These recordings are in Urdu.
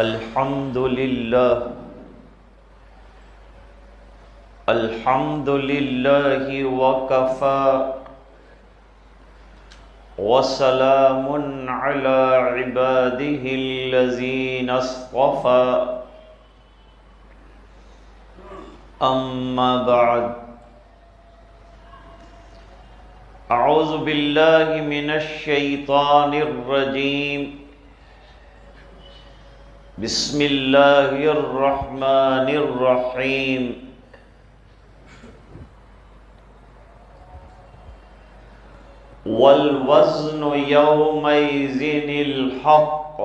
الحمد لله الحمد لله وكفى وسلام على عباده الذين اصطفى أما بعد أعوذ بالله من الشيطان الرجيم بسم الله الرحمن الرحيم والوزن يومئذ الحق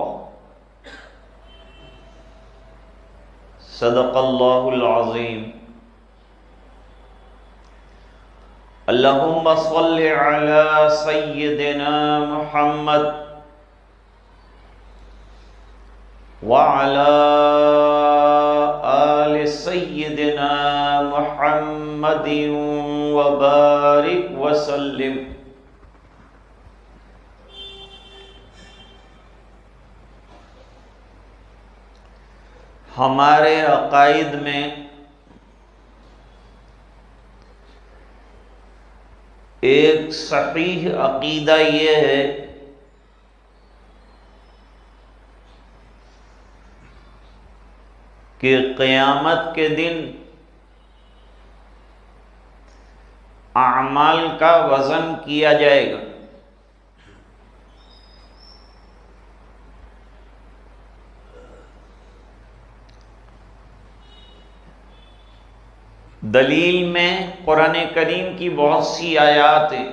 صدق الله العظيم اللهم صل على سيدنا محمد وعلى آل سيدنا محمد وبارك وسلم. ہمارے عقائد میں ایک صحیح عقیدہ یہ ہے کہ قیامت کے دن اعمال کا وزن کیا جائے گا. دلیل میں قرآن کریم کی بہت سی آیات ہیں.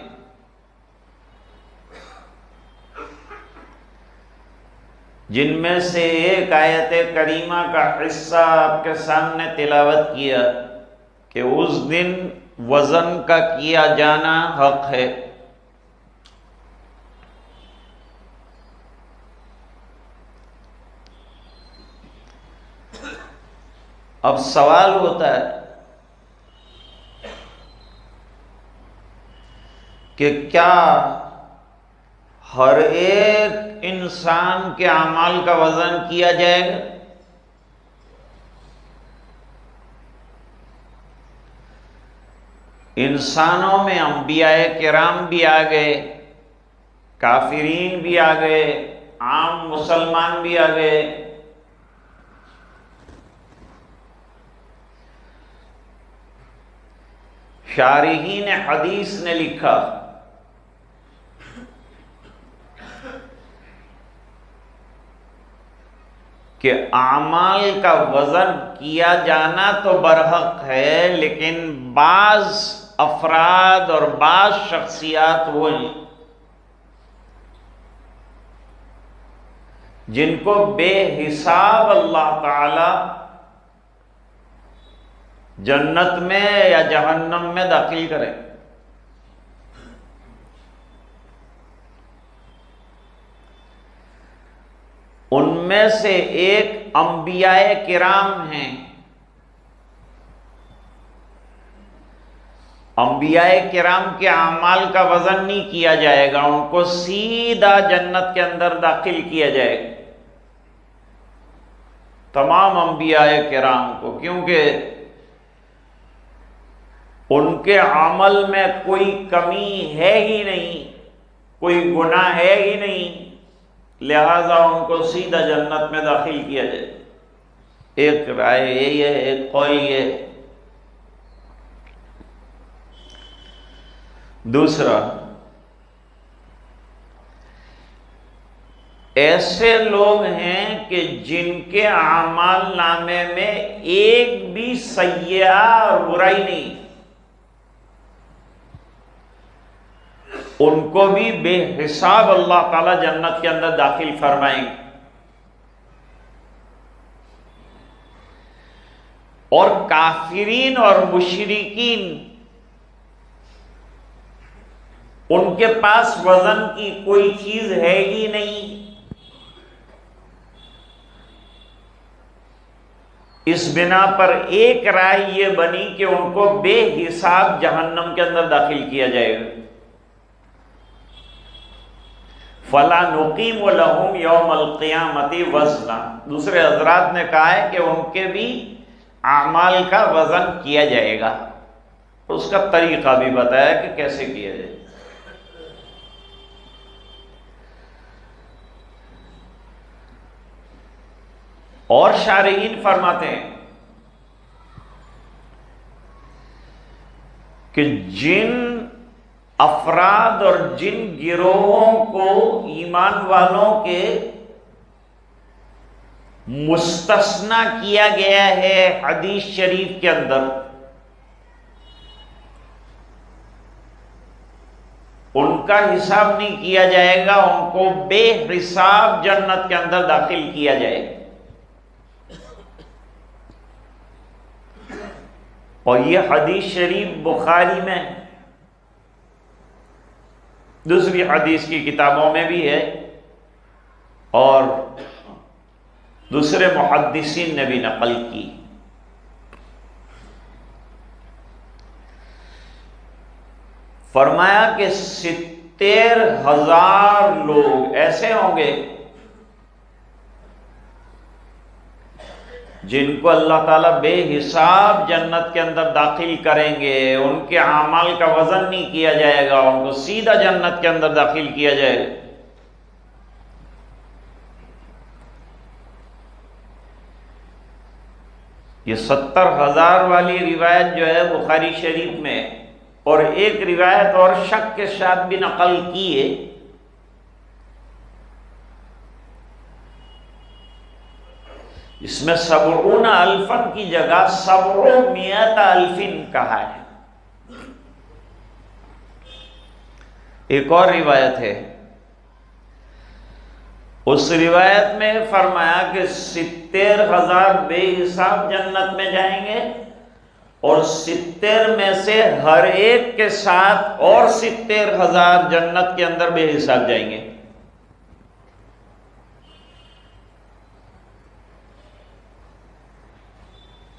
جن میں سے ایک آیت کریمہ کا حصہ آپ کے سامنے تلاوت کیا کہ اس دن وزن کا کیا جانا حق ہے. اب سوال ہوتا ہے کہ کیا ہر ایک انسان کے اعمال کا وزن کیا جائے گا؟ انسانوں میں انبیاء کرام بھی آ گئے، کافرین بھی آ گئے، عام مسلمان بھی آ گئے. شارحین حدیث نے لکھا کہ اعمال کا وزن کیا جانا تو برحق ہے، لیکن بعض افراد اور بعض شخصیات وہ ہیں جن کو بے حساب اللہ تعالی جنت میں یا جہنم میں داخل کرے. ان میں سے ایک انبیاء کرام ہیں. انبیاء کرام کے اعمال کا وزن نہیں کیا جائے گا، ان کو سیدھا جنت کے اندر داخل کیا جائے گا، تمام انبیاء کرام کو، کیونکہ ان کے عمل میں کوئی کمی ہے ہی نہیں، کوئی گناہ ہے ہی نہیں، لہذا ان کو سیدھا جنت میں داخل کیا جائے. ایک رائے یہ ہے، ایک قول یہ. دوسرا، ایسے لوگ ہیں کہ جن کے اعمال نامے میں ایک بھی سیئہ اور برائی نہیں، ان کو بھی بے حساب اللہ تعالی جنت کے اندر داخل فرمائیں گے. اور کافرین اور مشرکین، ان کے پاس وزن کی کوئی چیز ہے ہی نہیں. اس بنا پر ایک رائے یہ بنی کہ ان کو بے حساب جہنم کے اندر داخل کیا جائے گا. فَلَا نُقِيمُ لَهُمْ يَوْمَ الْقِيَامَةِ وَزْنًا، دوسرے حضرات نے کہا ہے کہ ان کے بھی اعمال کا وزن کیا جائے گا، اس کا طریقہ بھی بتایا کہ کیسے کیا جائے۔ اور شارحین فرماتے ہیں کہ جن افراد اور جن گروہوں کو ایمان والوں کے مستثنا کیا گیا ہے حدیث شریف کے اندر، ان کا حساب نہیں کیا جائے گا، ان کو بے حساب جنت کے اندر داخل کیا جائے گا۔ اور یہ حدیث شریف بخاری میں، دوسری حدیث کی کتابوں میں بھی ہے، اور دوسرے محدثین نے بھی نقل کی۔ فرمایا کہ 70,000 لوگ ایسے ہوں گے جن کو اللہ تعالیٰ بے حساب جنت کے اندر داخل کریں گے، ان کے اعمال کا وزن نہیں کیا جائے گا، ان کو سیدھا جنت کے اندر داخل کیا جائے گا۔ یہ 70,000 والی روایت جو ہے بخاری شریف میں، اور ایک روایت اور شک کے ساتھ بھی نقل کی ہے، اس میں 70,000 کی جگہ 700,000 کہا ہے۔ ایک اور روایت ہے، اس روایت میں فرمایا کہ 70,000 بے حساب جنت میں جائیں گے، اور 70 میں سے ہر ایک کے ساتھ اور 70,000 جنت کے اندر بے حساب جائیں گے۔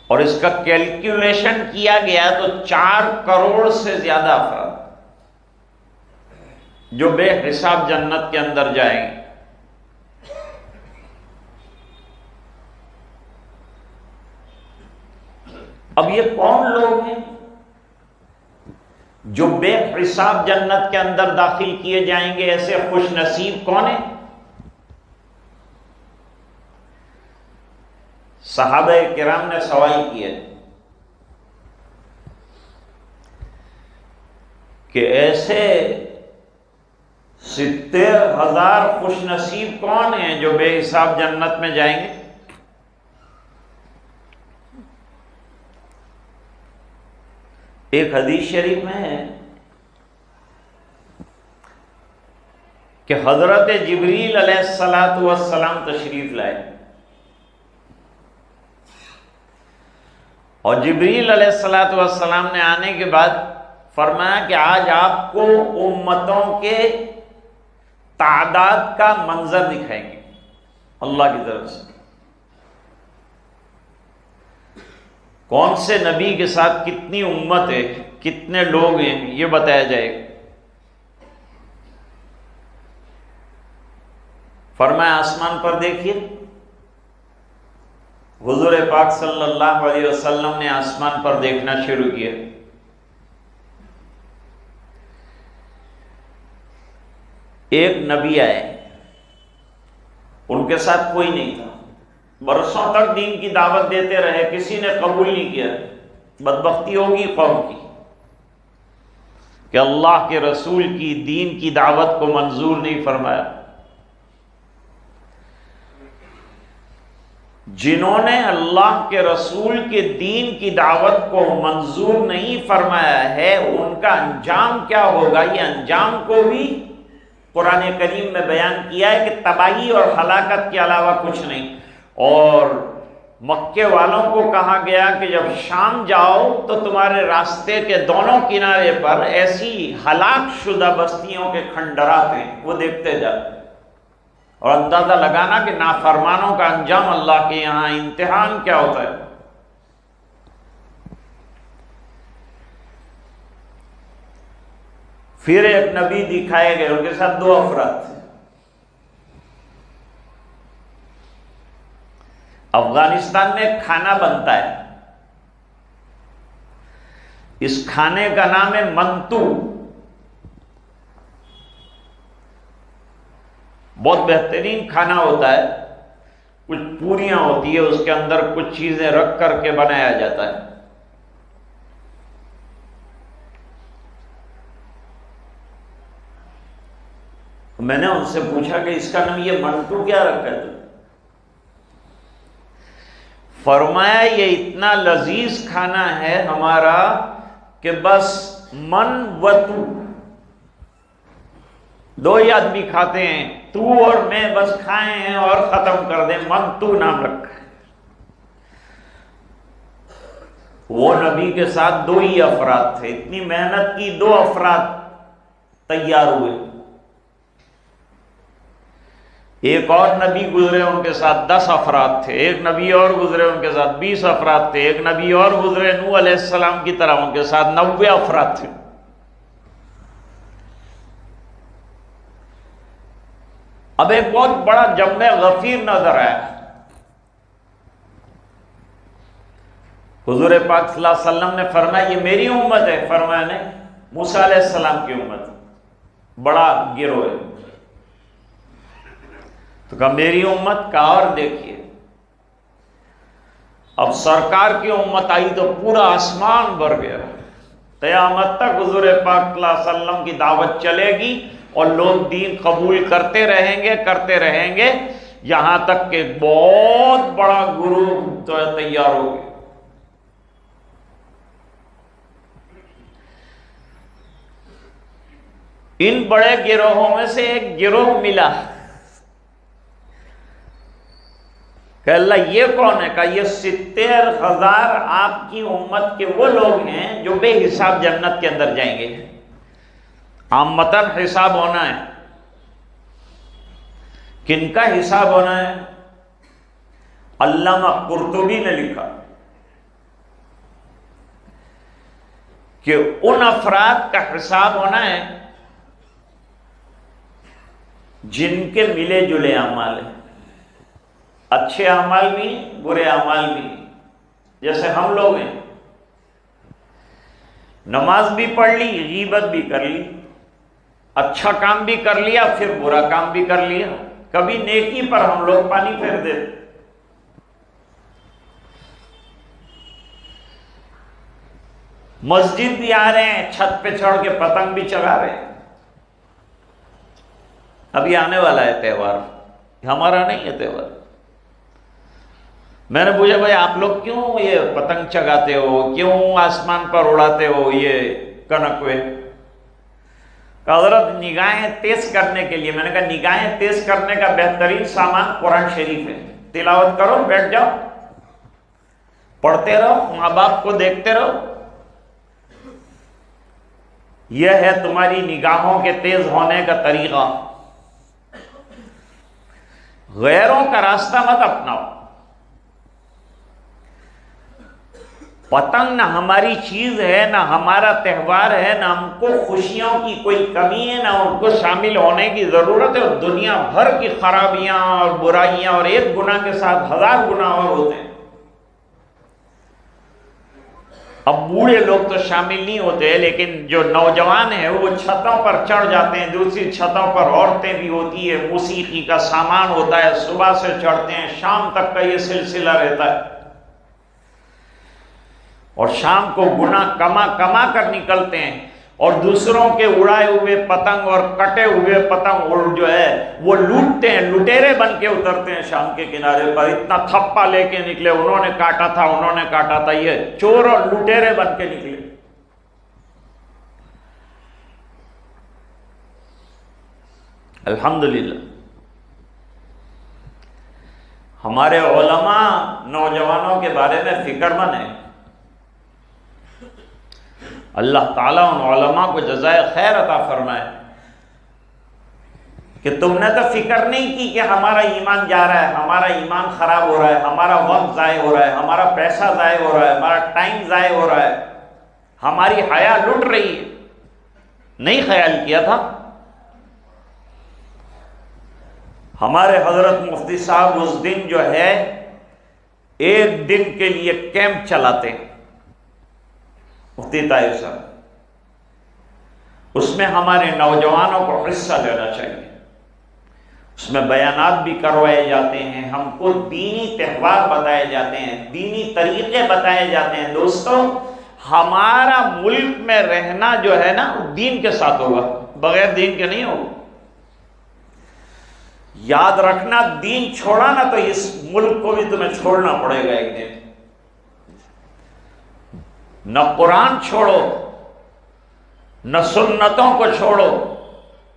اور اس کا کیلکولیشن کیا گیا تو 4 کروڑ سے زیادہ افراد جو بے حساب جنت کے اندر جائیں گے۔ اب یہ کون لوگ ہیں جو بے حساب جنت کے اندر داخل کیے جائیں گے؟ ایسے خوش نصیب کون ہیں؟ صحابہ کرام نے سوال کیا کہ ایسے 70,000 خوش نصیب کون ہیں جو بے حساب جنت میں جائیں گے؟ ایک حدیث شریف میں ہے کہ حضرت جبریل علیہ السلام تشریف لائے، اور جبریل علیہ السلام نے آنے کے بعد فرمایا کہ آج آپ کو امتوں کے تعداد کا منظر دکھائیں گے اللہ کی طرف سے، کون سے نبی کے ساتھ کتنی امت ہے، کتنے لوگ ہیں، یہ بتایا جائے گا۔ فرمایا آسمان پر دیکھیے، حضور پاک صلی اللہ علیہ وسلم نے آسمان پر دیکھنا شروع کیا، ایک نبی آئے، ان کے ساتھ کوئی نہیں تھا، برسوں تک دین کی دعوت دیتے رہے، کسی نے قبول نہیں کیا۔ بدبختی ہوگی قوم کی کہ اللہ کے رسول کی دین کی دعوت کو منظور نہیں فرمایا۔ جنہوں نے اللہ کے رسول کے دین کی دعوت کو منظور نہیں فرمایا ہے، ان کا انجام کیا ہوگا، یہ انجام کو بھی قرآن کریم میں بیان کیا ہے کہ تباہی اور ہلاکت کے علاوہ کچھ نہیں۔ اور مکے والوں کو کہا گیا کہ جب شام جاؤ تو تمہارے راستے کے دونوں کنارے پر ایسی ہلاک شدہ بستیوں کے کھنڈرات ہیں، وہ دیکھتے جاؤ، اور اندازہ لگانا کہ نافرمانوں کا انجام اللہ کے یہاں امتحان کیا ہوتا ہے۔ پھر ایک نبی دکھائے گئے، ان کے ساتھ 2 افراد تھے، افغانستان میں ایک کھانا بنتا ہے، اس کھانے کا نام ہے منتو. بہت بہترین کھانا ہوتا ہے، کچھ پوریاں ہوتی ہے، اس کے اندر کچھ چیزیں رکھ کر کے بنایا جاتا ہے. میں نے ان سے پوچھا کہ اس کا نام یہ منتو کیا رکھا ہے؟ فرمایا یہ اتنا لذیذ کھانا ہے ہمارا کہ بس من و تو، دو ہی آدمی کھاتے ہیں، تو اور میں بس کھائیں ہیں اور ختم کر دیں، منتو نام رکھا ہے. وہ نبی کے ساتھ دو ہی افراد تھے، اتنی محنت کی، دو افراد تیار ہوئے. ایک اور نبی گزرے ان کے ساتھ 10 افراد تھے، ایک نبی اور گزرے ان کے ساتھ 20 افراد تھے، ایک نبی اور گزرے نوح علیہ السلام کی طرح ان کے ساتھ 90 افراد تھے. اب ایک بہت بڑا جمع غفیر نظر آیا. حضور پاک صلی اللہ علیہ وسلم نے فرمایا یہ میری امت ہے؟ فرمایا نہیں، موسیٰ علیہ السلام کی امت، بڑا گروہ ہے. تو کہا میری امت؟ کہا اور دیکھیے اب سرکار کی امت آئی تو پورا آسمان بھر گیا. قیامت تک حضور پاک صلی اللہ علیہ وسلم کی دعوت چلے گی اور لوگ دین قبول کرتے رہیں گے یہاں تک کہ بہت بڑا گروہ تو تیار ہو گیا. ان بڑے گروہوں میں سے ایک گروہ ملا کہ اللہ یہ کون ہے؟ کہا یہ 70,000 آپ کی امت کے وہ لوگ ہیں جو بے حساب جنت کے اندر جائیں گے. عامتاً حساب ہونا ہے. کن کا حساب ہونا ہے؟ علامہ قرطبی نے لکھا کہ ان افراد کا حساب ہونا ہے جن کے ملے جلے اعمال ہیں، اچھے اعمال بھی برے اعمال بھی. جیسے ہم لوگ ہیں، نماز بھی پڑھ لی، غیبت بھی کر لی، اچھا کام بھی کر لیا، پھر برا کام بھی کر لیا. کبھی نیکی پر ہم لوگ پانی پھیر دیتے. مسجد بھی آ رہے ہیں، چھت پہ چڑھ کے پتنگ بھی چگا رہے ہیں. ابھی آنے والا ہے تہوار، ہمارا نہیں ہے تہوار. میں نے پوچھا بھائی آپ لوگ کیوں یہ پتنگ چگاتے ہو، کیوں آسمان پر اڑاتے ہو یہ کنکوے؟ کہ حضرت نگاہیں تیز کرنے کے لیے. میں نے کہا نگاہیں تیز کرنے کا بہترین سامان قرآن شریف ہے. تلاوت کرو، بیٹھ جاؤ، پڑھتے رہو، ماں باپ کو دیکھتے رہو. یہ ہے تمہاری نگاہوں کے تیز ہونے کا طریقہ. غیروں کا راستہ مت اپناؤ. پتنگ نہ ہماری چیز ہے، نہ ہمارا تہوار ہے، نہ ہم کو خوشیوں کی کوئی کمی ہے، نہ ان کو شامل ہونے کی ضرورت ہے. اور دنیا بھر کی خرابیاں اور برائیاں اور ایک گناہ کے ساتھ 1000 گناہ اور ہوتے ہیں. اب بوڑھے لوگ تو شامل نہیں ہوتے، لیکن جو نوجوان ہیں وہ چھتوں پر چڑھ جاتے ہیں. دوسری چھتوں پر عورتیں بھی ہوتی ہے، موسیقی کا سامان ہوتا ہے، صبح سے چڑھتے ہیں، شام تک کا یہ سلسلہ رہتا ہے. اور شام کو گناہ کما کر نکلتے ہیں. اور دوسروں کے اڑائے ہوئے پتنگ اور کٹے ہوئے پتنگ اور جو ہے وہ لوٹتے ہیں. لٹیرے بن کے اترتے ہیں شام کے کنارے پر. اتنا تھپا لے کے نکلے، انہوں نے کاٹا تھا، انہوں نے کاٹا تھا. یہ چور اور لٹیرے بن کے نکلے. الحمدللہ ہمارے علماء نوجوانوں کے بارے میں فکر مند ہیں. اللہ تعالیٰ ان علماء کو جزائے خیر عطا فرمائے کہ تم نے تو فکر نہیں کی کہ ہمارا ایمان جا رہا ہے، ہمارا ایمان خراب ہو رہا ہے، ہمارا وقت ضائع ہو رہا ہے، ہمارا پیسہ ضائع ہو رہا ہے، ہمارا ٹائم ضائع ہو رہا ہے، ہماری حیا لٹ رہی ہے. نہیں خیال کیا تھا. ہمارے حضرت مفتی صاحب اس دن جو ہے ایک دن کے لیے کیمپ چلاتے ہیں مفتی طاہر صاحب، اس میں ہمارے نوجوانوں کو حصہ لینا چاہیے، اس میں بیانات بھی کروائے جاتے ہیں، ہم کو دینی تہوار بتائے جاتے ہیں، دینی طریقے بتائے جاتے ہیں۔ دوستو ہمارا ملک میں رہنا جو ہے نا دین کے ساتھ ہوگا، بغیر دین کے نہیں ہوگا۔ یاد رکھنا، دین چھوڑا نا تو اس ملک کو بھی تمہیں چھوڑنا پڑے گا ایک دن۔ نہ قرآن چھوڑو، نہ سنتوں کو چھوڑو،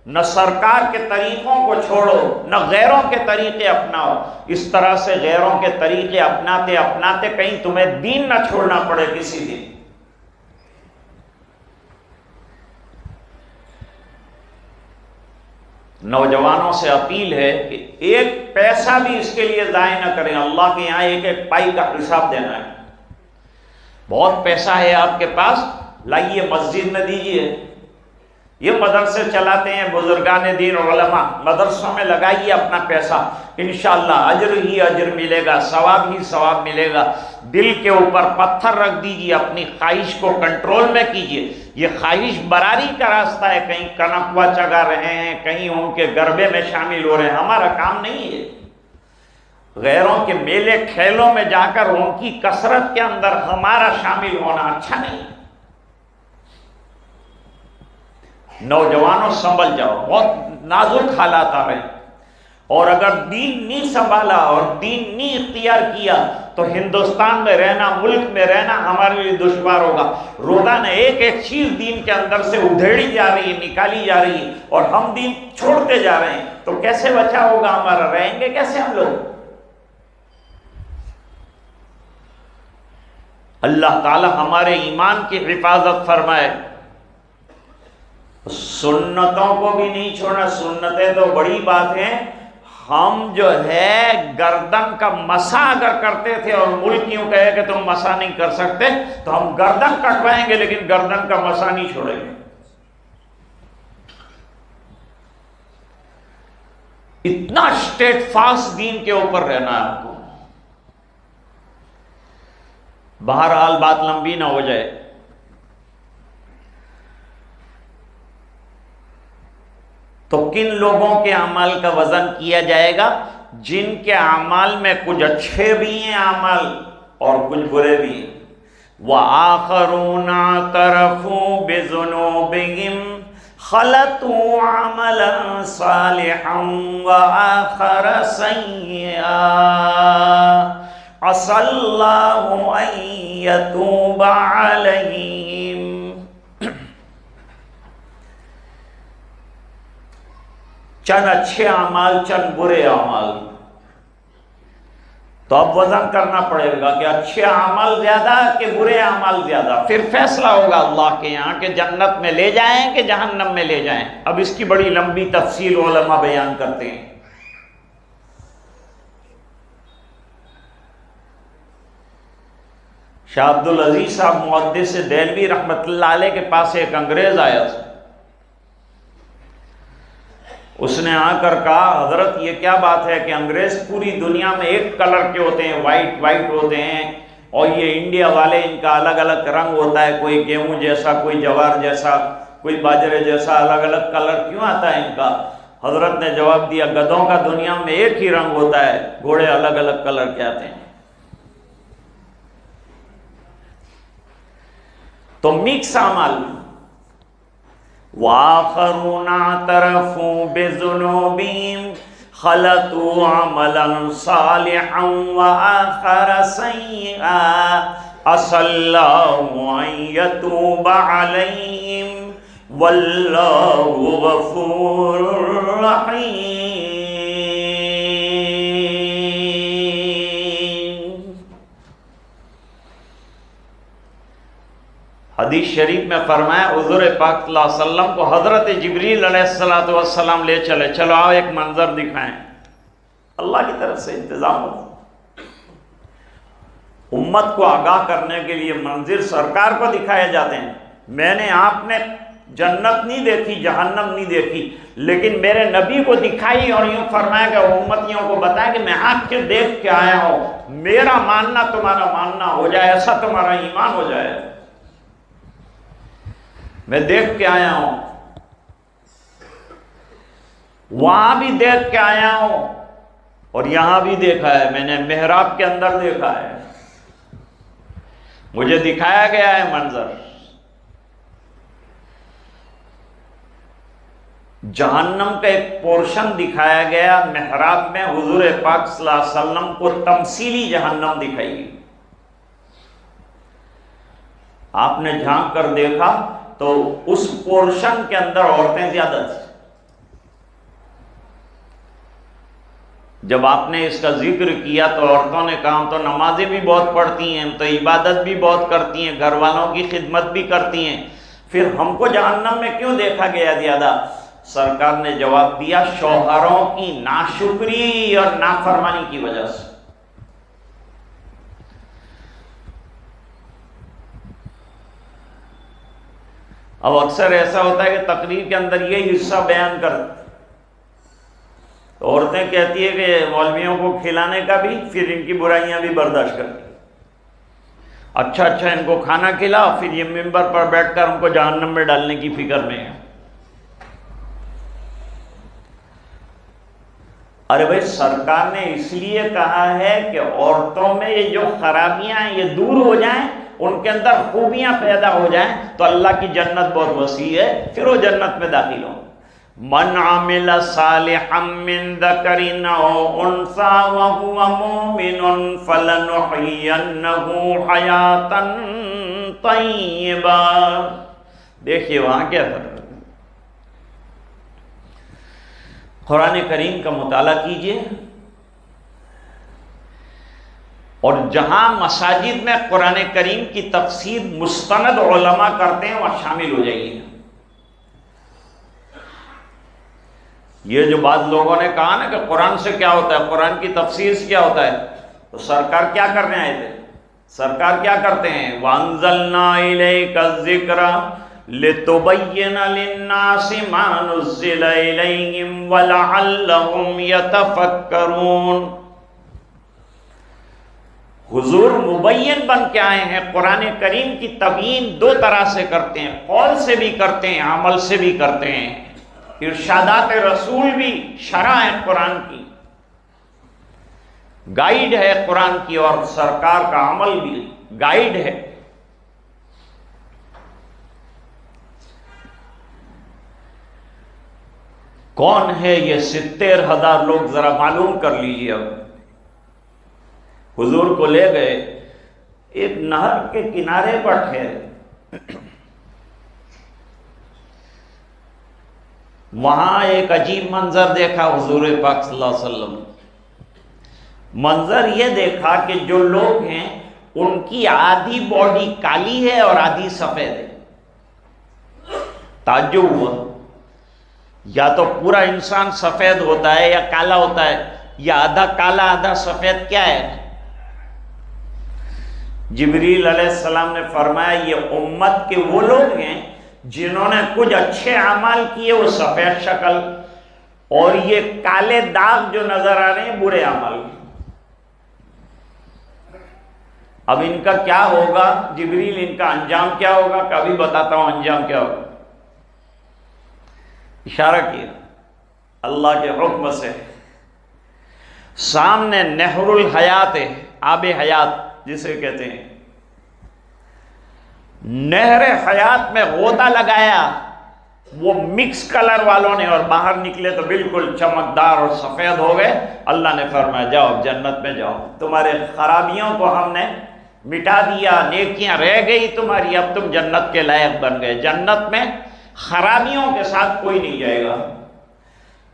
نہ سرکار کے طریقوں کو چھوڑو، نہ غیروں کے طریقے اپناؤ۔ اس طرح سے غیروں کے طریقے اپناتے اپناتے کہیں تمہیں دین نہ چھوڑنا پڑے کسی دن۔ نوجوانوں سے اپیل ہے کہ ایک پیسہ بھی اس کے لیے ضائع نہ کریں، اللہ کے یہاں ایک ایک پائی کا حساب دینا ہے۔ بہت پیسہ ہے آپ کے پاس، لائیے مسجد میں دیجیے۔ یہ مدرسے چلاتے ہیں بزرگان دین علماء، مدرسوں میں لگائیے اپنا پیسہ، انشاءاللہ اجر ہی اجر ملے گا، ثواب ہی ثواب ملے گا۔ دل کے اوپر پتھر رکھ دیجیے، اپنی خواہش کو کنٹرول میں کیجیے۔ یہ خواہش براری کا راستہ ہے، کہیں کنکوا چگا رہے ہیں، کہیں ان کے گربے میں شامل ہو رہے ہیں، ہمارا کام نہیں ہے۔ غیروں کے میلے کھیلوں میں جا کر ان کی کثرت کے اندر ہمارا شامل ہونا اچھا نہیں۔ نوجوانوں سنبھل جاؤ، بہت نازک حالات آ رہے ہیں، اور اگر دین نہیں سنبھالا اور دین نہیں اختیار کیا تو ہندوستان میں رہنا، ملک میں رہنا ہمارے لیے دشوار ہوگا۔ روزانہ ایک ایک چیز دین کے اندر سے ادھیڑی جا رہی ہے، نکالی جا رہی ہے، اور ہم دین چھوڑتے جا رہے ہیں، تو کیسے بچا ہوگا ہمارا؟ رہیں گے کیسے ہم لوگ؟ اللہ تعالی ہمارے ایمان کی حفاظت فرمائے۔ سنتوں کو بھی نہیں چھوڑنا، سنتیں تو بڑی بات ہیں۔ ہم جو ہے گردن کا مسا اگر کرتے تھے اور ملک یوں کہے کہ تم مسا نہیں کر سکتے تو ہم گردن کٹوائیں گے، لیکن گردن کا مسا نہیں چھوڑیں گے۔ اتنا اسٹیٹ فاسٹ دین کے اوپر رہنا ہے آپ کو۔ بہرحال بات لمبی نہ ہو جائے، تو کن لوگوں کے اعمال کا وزن کیا جائے گا؟ جن کے اعمال میں کچھ اچھے بھی ہیں اعمال اور کچھ برے بھی ہیں۔ وَآخَرُونَ اعْتَرَفُوا بِذُنُوبِهِمْ خَلَطُوا عَمَلًا صَالِحًا وَآخَرَ سَيِّئًا عَسَى اللَّهُ أَن يَتُوبَ عَلَيْهِمْ۔ چند اچھے اعمال، چند برے اعمال، تو اب وزن کرنا پڑے گا کہ اچھے اعمال زیادہ کہ برے اعمال زیادہ۔ پھر فیصلہ ہوگا اللہ کے یہاں کہ جنت میں لے جائیں کہ جہنم میں لے جائیں۔ اب اس کی بڑی لمبی تفصیل علماء بیان کرتے ہیں۔ شاہ عبدالعزیز صاحب محدث دہلوی رحمۃ اللہ علیہ کے پاس ایک انگریز آیا تھا۔ اس نے آ کر کہا حضرت یہ کیا بات ہے کہ انگریز پوری دنیا میں ایک کلر کے ہوتے ہیں، وائٹ ہوتے ہیں، اور یہ انڈیا والے ان کا الگ الگ رنگ ہوتا ہے، کوئی گیہوں جیسا، کوئی جوار جیسا، کوئی باجرے جیسا، الگ الگ کلر کیوں آتا ہے ان کا؟ حضرت نے جواب دیا گدھوں کا دنیا میں ایک ہی رنگ ہوتا ہے، گھوڑے الگ الگ کلر کے آتے ہیں۔ تو مکس اعمال۔ وَآخَرُونَ اعْتَرَفُوا بِذُنُوبِهِمْ خَلَطُوا عَمَلًا صَالِحًا وَآخَرَ سَيِّئًا عَسَى اللَّهُ أَن يَتُوبَ عَلَيْهِمْ وَاللَّهُ غَفُورٌ رَحِيمٌ۔ حدیث شریف میں فرمایا حضور پاک صلی اللہ علیہ وسلم کو حضرت جبریل علیہ السلام لے چلے، چلو آؤ ایک منظر دکھائیں۔ اللہ کی طرف سے انتظام ہوتا، امت کو آگاہ کرنے کے لیے منظر سرکار کو دکھائے جاتے ہیں۔ میں نے آپ نے جنت نہیں دیکھی، جہنم نہیں دیکھی، لیکن میرے نبی کو دکھائی اور یوں فرمایا کہ امتیوں کو بتایا کہ میں آنکھ کے دیکھ کے آیا ہوں، میرا ماننا تمہارا ماننا ہو جائے، ایسا تمہارا ایمان ہو جائے، میں دیکھ کے آیا ہوں، وہاں بھی دیکھ کے آیا ہوں اور یہاں بھی دیکھا ہے، میں نے محراب کے اندر دیکھا ہے، مجھے دکھایا گیا ہے منظر۔ جہنم کا ایک پورشن دکھایا گیا محراب میں، حضور پاک صلی اللہ علیہ وسلم کو تمثیلی جہنم دکھائی گئی، آپ نے جھانک کر دیکھا تو اس پورشن کے اندر عورتیں زیادہ تھیں۔ جب آپ نے اس کا ذکر کیا تو عورتوں نے کہا ہم تو نمازیں بھی بہت پڑھتی ہیں، ہم تو عبادت بھی بہت کرتی ہیں، گھر والوں کی خدمت بھی کرتی ہیں، پھر ہم کو جہنم میں کیوں دیکھا گیا زیادہ؟ سرکار نے جواب دیا شوہروں کی ناشکری اور نافرمانی کی وجہ سے۔ اب اکثر ایسا ہوتا ہے کہ تقریر کے اندر یہ حصہ بیان کرتے، عورتیں کہتی ہے کہ مولویوں کو کھلانے کا بھی، پھر ان کی برائیاں بھی برداشت کرتی، اچھا ان کو کھانا کھلا، پھر یہ ممبر پر بیٹھ کر ہم کو جہنم میں ڈالنے کی فکر میں ہے۔ ارے بھائی، سرکار نے اس لیے کہا ہے کہ عورتوں میں یہ جو خرابیاں ہیں یہ دور ہو جائیں، ان کے اندر خوبیاں پیدا ہو جائیں تو اللہ کی جنت بہت وسیع ہے، پھر وہ جنت میں داخل ہوں۔ من عمل صالحا من ذکر او انثى وهو مؤمن فلنحيينه حیاتا طیبا۔ دیکھیے وہاں کیا فرق ہے۔ قرآن کریم کا مطالعہ کیجئے، اور جہاں مساجد میں قرآن کریم کی تفسیر مستند علماء کرتے ہیں وہاں شامل ہو جائیے۔ یہ جو بعض لوگوں نے کہا نا کہ قرآن سے کیا ہوتا ہے، قرآن کی تفسیر سے کیا ہوتا ہے، تو سرکار کیا کرنے آئے تھے؟ سرکار کیا کرتے ہیں؟ وَأَنزَلْنَا إِلَيْكَ الذِّكْرَ لِتُبَيِّنَ لِلنَّاسِ مَا نُزِّلَ إِلَيْهِمْ وَلَعَلَّهُمْ يَتَفَكَّرُونَ۔ حضور مبین بن کے آئے ہیں، قرآن کریم کی تبیین دو طرح سے کرتے ہیں، قول سے بھی کرتے ہیں، عمل سے بھی کرتے ہیں۔ ارشادات رسول بھی شرح ہے قرآن کی، گائیڈ ہے قرآن کی، اور سرکار کا عمل بھی گائیڈ ہے۔ کون ہے یہ 70,000 لوگ؟ ذرا معلوم کر لیجیے۔ اب حضور کو لے گئے، ایک نہر کے کنارے پر ٹھہرے، وہاں ایک عجیب منظر دیکھا حضور پاک صلی اللہ علیہ وسلم۔ منظر یہ دیکھا کہ جو لوگ ہیں ان کی آدھی باڈی کالی ہے اور آدھی سفید ہے۔ تعجب ہوا، یا تو پورا انسان سفید ہوتا ہے یا کالا ہوتا ہے، یا آدھا کالا آدھا سفید، کیا ہے؟ جبریل علیہ السلام نے فرمایا یہ امت کے وہ لوگ ہیں جنہوں نے کچھ اچھے اعمال کیے وہ سفید شکل، اور یہ کالے داغ جو نظر آ رہے ہیں برے اعمال کی۔ اب ان کا کیا ہوگا جبریل، ان کا انجام کیا ہوگا؟ کبھی بتاتا ہوں انجام کیا ہوگا۔ اشارہ کیا اللہ کے حکم سے، سامنے نہر الحیات ہے، آب حیات جسے کہتے ہیں، نہر حیات میں غوطہ لگایا وہ مکس کلر والوں نے، اور باہر نکلے تو بالکل چمکدار اور سفید ہو گئے۔ اللہ نے فرمایا جاؤ جنت میں جاؤ، تمہارے خرابیوں کو ہم نے مٹا دیا، نیکیاں رہ گئی تمہاری، اب تم جنت کے لائق بن گئے۔ جنت میں خرابیوں کے ساتھ کوئی نہیں جائے گا،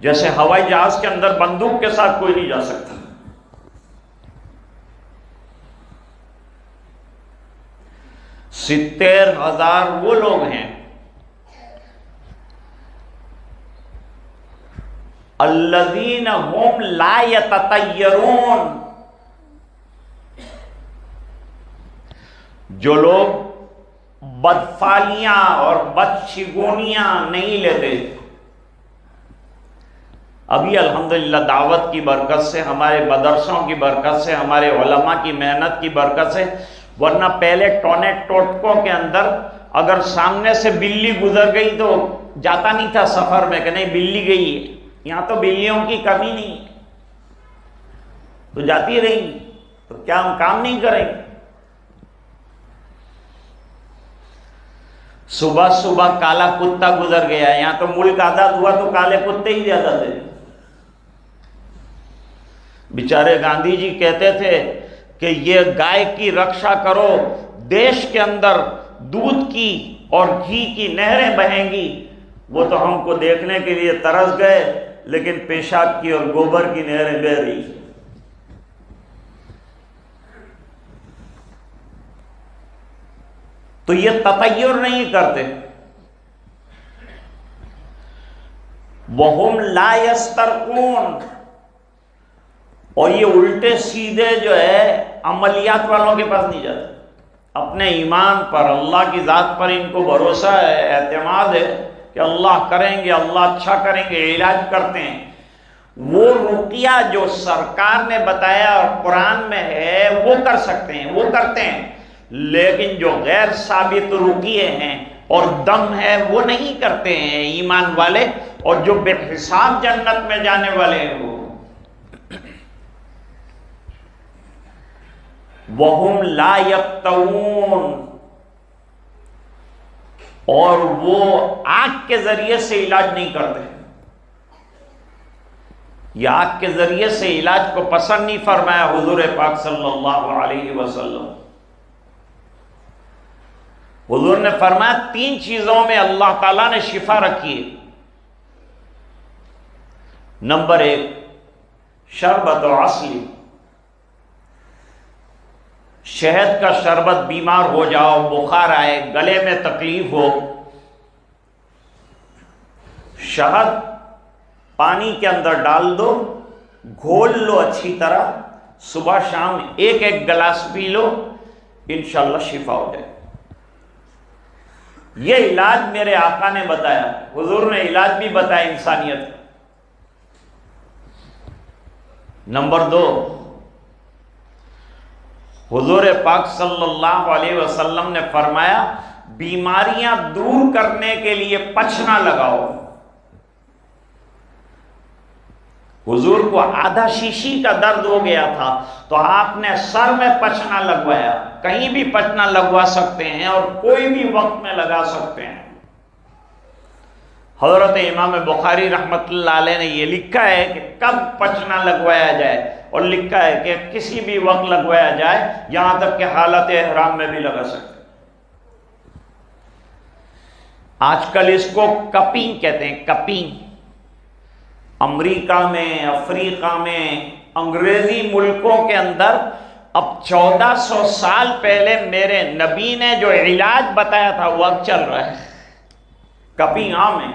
جیسے ہوائی جہاز کے اندر بندوق کے ساتھ کوئی نہیں جا سکتا۔ 70,000 وہ لوگ ہیں الذین هم لا یتطیرون، جو لوگ بدفالیاں اور بدشگونیاں نہیں لیتے۔ ابھی الحمدللہ دعوت کی برکت سے، ہمارے مدرسوں کی برکت سے، ہمارے علماء کی محنت کی برکت سے، ورنہ پہلے ٹونے ٹوٹکوں کے اندر اگر سامنے سے بلی گزر گئی تو جاتا نہیں تھا سفر میں کہ نہیں بلی گئی ہے، یہاں تو بلیوں کی کمی نہیں ہے، تو جاتی رہیں گی، تو کیا ہم کام نہیں کریں گے؟ صبح صبح کالا کتا گزر گیا، یہاں تو ملک آزاد ہوا تو کالے کتے ہی زیادہ تھے۔ بیچارے گاندھی جی کہتے تھے کہ یہ گائے کی رکشا کرو، دیش کے اندر دودھ کی اور گھی کی نہریں بہیں گی۔ وہ تو ہم کو دیکھنے کے لیے ترس گئے، لیکن پیشاب کی اور گوبر کی نہریں بہہ رہی۔ تو یہ تطیر نہیں کرتے۔ وَهُمْ لَا يَسْتَرْقُونَ، اور یہ الٹے سیدھے جو ہے عملیات والوں کے پاس نہیں جاتے۔ اپنے ایمان پر، اللہ کی ذات پر ان کو بھروسہ ہے، اعتماد ہے کہ اللہ کریں گے، اللہ اچھا کریں گے، علاج کرتے ہیں۔ وہ رقیہ جو سرکار نے بتایا اور قرآن میں ہے وہ کر سکتے ہیں، وہ کرتے ہیں، لیکن جو غیر ثابت رقیے ہیں اور دم ہے وہ نہیں کرتے ہیں ایمان والے، اور جو بے حساب جنت میں جانے والے ہیں وہ وَهُمْ لَا يَقْتَوُونَ، اور وہ آگ کے ذریعے سے علاج نہیں کرتے۔ یہ آگ کے ذریعے سے علاج کو پسند نہیں فرمایا حضور پاک صلی اللہ علیہ وسلم۔ حضور نے فرمایا 3 چیزوں میں اللہ تعالیٰ نے شفا رکھی ہے۔ نمبر 1 شربت و عسل، شہد کا شربت، بیمار ہو جاؤ، بخار آئے، گلے میں تکلیف ہو، شہد پانی کے اندر ڈال دو، گھول لو اچھی طرح، صبح شام ایک ایک گلاس پی لو، انشاءاللہ شفا ہو جائے۔ یہ علاج میرے آقا نے بتایا، حضور نے علاج بھی بتایا انسانیت کا۔ نمبر 2 حضور پاک صلی اللہ علیہ وسلم نے فرمایا بیماریاں دور کرنے کے لیے پچنا لگاؤ۔ حضور کو آدھا شیشی کا درد ہو گیا تھا تو آپ نے سر میں پچنا لگوایا، کہیں بھی پچنا لگوا سکتے ہیں اور کوئی بھی وقت میں لگا سکتے ہیں۔ حضرت امام بخاری رحمۃ اللہ علیہ نے یہ لکھا ہے کہ کب پچنا لگوایا جائے، اور لکھا ہے کہ کسی بھی وقت لگوایا جائے، یہاں تک کہ حالت احرام میں بھی لگا سکتے ہیں۔ آج کل اس کو کپنگ کہتے ہیں، کپنگ۔ امریکہ میں، افریقہ میں، انگریزی ملکوں کے اندر اب 1400 سال پہلے میرے نبی نے جو علاج بتایا تھا وہ اب چل رہا ہے۔ کپنگ عام ہے،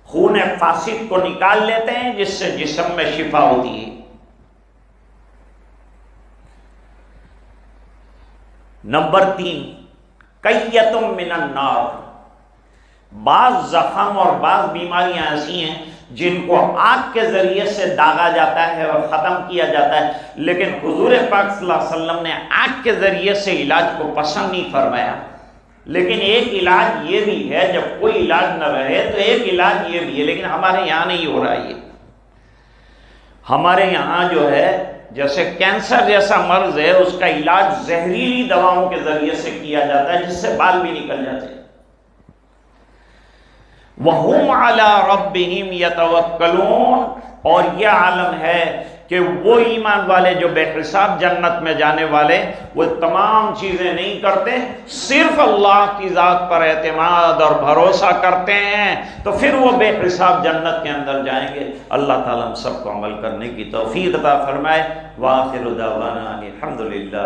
خون فاسد کو نکال لیتے ہیں جس سے جسم میں شفا ہوتی ہے۔ نمبر 3 قیۃ من النار، بعض زخم اور بعض بیماریاں ایسی ہیں جن کو آگ کے ذریعے سے داغا جاتا ہے اور ختم کیا جاتا ہے، لیکن حضور پاک صلی اللہ علیہ وسلم نے آگ کے ذریعے سے علاج کو پسند نہیں فرمایا۔ لیکن ایک علاج یہ بھی ہے، جب کوئی علاج نہ رہے تو ایک علاج یہ بھی ہے، لیکن ہمارے یہاں نہیں ہو رہا ہے۔ ہمارے یہاں جو ہے جیسے کینسر جیسا مرض ہے، اس کا علاج زہریلی دواؤں کے ذریعے سے کیا جاتا ہے جس سے بال بھی نکل جاتے ہیں۔ وَهُمْ عَلَىٰ رَبِّهِمْ يَتَوَكَّلُونَ، اور یہ عالم ہے کہ وہ ایمان والے جو بے حساب جنت میں جانے والے، وہ تمام چیزیں نہیں کرتے، صرف اللہ کی ذات پر اعتماد اور بھروسہ کرتے ہیں، تو پھر وہ بے حساب جنت کے اندر جائیں گے۔ اللہ تعالیٰ ہم سب کو عمل کرنے کی توفیق عطا فرمائے۔ وآخر دعوانا الحمدللہ۔